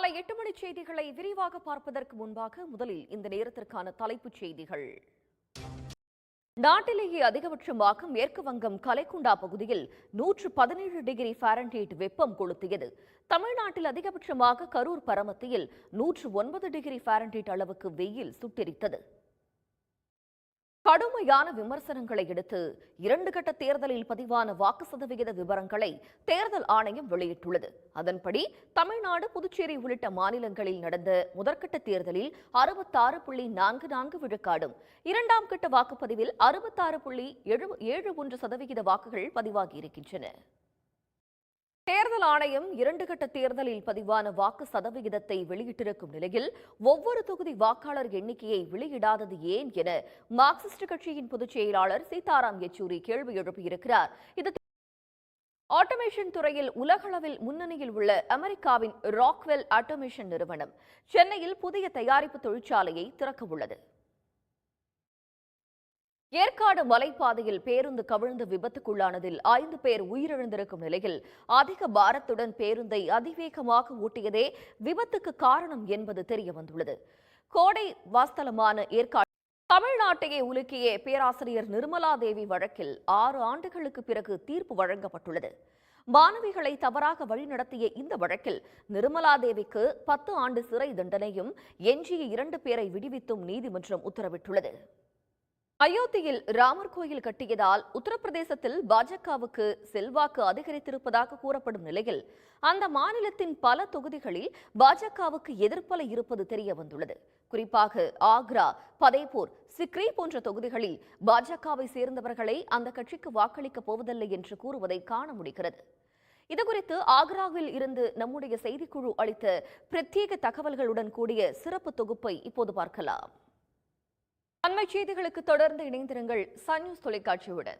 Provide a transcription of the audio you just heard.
காலை 8 மணி செய்திகளை விரிவாக பார்ப்பதற்கு முன்பாக முதலில் இந்த நேரத்திற்கான தலைப்புச் செய்திகள். நாட்டிலேயே அதிகபட்சமாக மேற்கு வங்கம் கலைக்குண்டா பகுதியில் 117 டிகிரி ஃபாரன்ஹீட் வெப்பம் கொளுத்தியது. தமிழ்நாட்டில் அதிகபட்சமாக கரூர் பரமத்தியில் 109 டிகிரி ஃபாரன்ஹீட் அளவுக்கு வெயில் சுட்டெரித்தது. கடுமையான விமர்சனங்களை அடுத்து 2 கட்ட தேர்தலில் பதிவான வாக்கு சதவிகித விவரங்களை தேர்தல் ஆணையம் வெளியிட்டுள்ளது. அதன்படி தமிழ்நாடு, புதுச்சேரி உள்ளிட்ட மாநிலங்களில் நடந்த முதற்கட்ட தேர்தலில் 66.44 விழுக்காடும், இரண்டாம் கட்ட வாக்குப்பதிவில் 66.71% வாக்குகள் பதிவாகியிருக்கின்றன. தேர்தல் ஆணையம் 2 கட்ட தேர்தலில் பதிவான வாக்கு சதவிகிதத்தை வெளியிட்டிருக்கும் நிலையில் ஒவ்வொரு தொகுதி வாக்காளர் எண்ணிக்கையை வெளியிடாதது ஏன் என மார்க்சிஸ்ட் கட்சியின் பொதுச் செயலாளர் சீதாராம் யெச்சூரி கேள்வி எழுப்பியிருக்கிறார். இது ஆட்டோமேஷன் துறையில் உலகளவில் முன்னணியில் உள்ள அமெரிக்காவின் ராக்வெல் ஆட்டோமேஷன் நிறுவனம் சென்னையில் புதிய தயாரிப்பு தொழிற்சாலையை திறக்கவுள்ளது. ஏற்காடு மலைப்பாதையில் பேருந்து கவிழ்ந்து விபத்துக்குள்ளானதில் 5 பேர் உயிரிழந்திருக்கும் நிலையில் அதிக பாரத்துடன் பேருந்தை அதிவேகமாக ஓட்டியதே விபத்துக்கு காரணம் என்பது தெரியவந்துள்ளது. கோடை வாஸ்தலமான ஏற்காடு தமிழ்நாட்டையே உலுக்கிய பேராசிரியர் நிர்மலா தேவி வழக்கில் 6 ஆண்டுகளுக்கு பிறகு தீர்ப்பு வழங்கப்பட்டுள்ளது. மாணவிகளை தவறாக வழிநடத்திய இந்த வழக்கில் நிர்மலா தேவிக்கு 10 ஆண்டு சிறை தண்டனையும் எஞ்சிய 2 பேரை விடுவித்தும் நீதிமன்றம் உத்தரவிட்டுள்ளது. அயோத்தியில் ராமர் கோயில் கட்டியதால் உத்தரப்பிரதேசத்தில் பாஜகவுக்கு செல்வாக்கு அதிகரித்திருப்பதாக கூறப்படும் நிலையில் அந்த மாநிலத்தின் பல தொகுதிகளில் பாஜகவுக்கு எதிர்ப்பலை இருப்பது தெரிய வந்துள்ளது. குறிப்பாக ஆக்ரா, பதேபூர், சிக்ரி போன்ற தொகுதிகளில் பாஜகவை சேர்ந்தவர்களை அந்த கட்சிக்கு வாக்களிக்கப் போவதில்லை என்று கூறுவதை காண முடிகிறது. இதுகுறித்து ஆக்ராவில் இருந்து நம்முடைய செய்திக்குழு அளித்த பிரத்யேக தகவல்களுடன் கூடிய சிறப்பு தொகுப்பை இப்போது பார்க்கலாம். அண்மை செய்திகளுக்கு தொடர்ந்து இணைந்திருங்கள் சன் நியூஸ் தொலைக்காட்சியுடன்.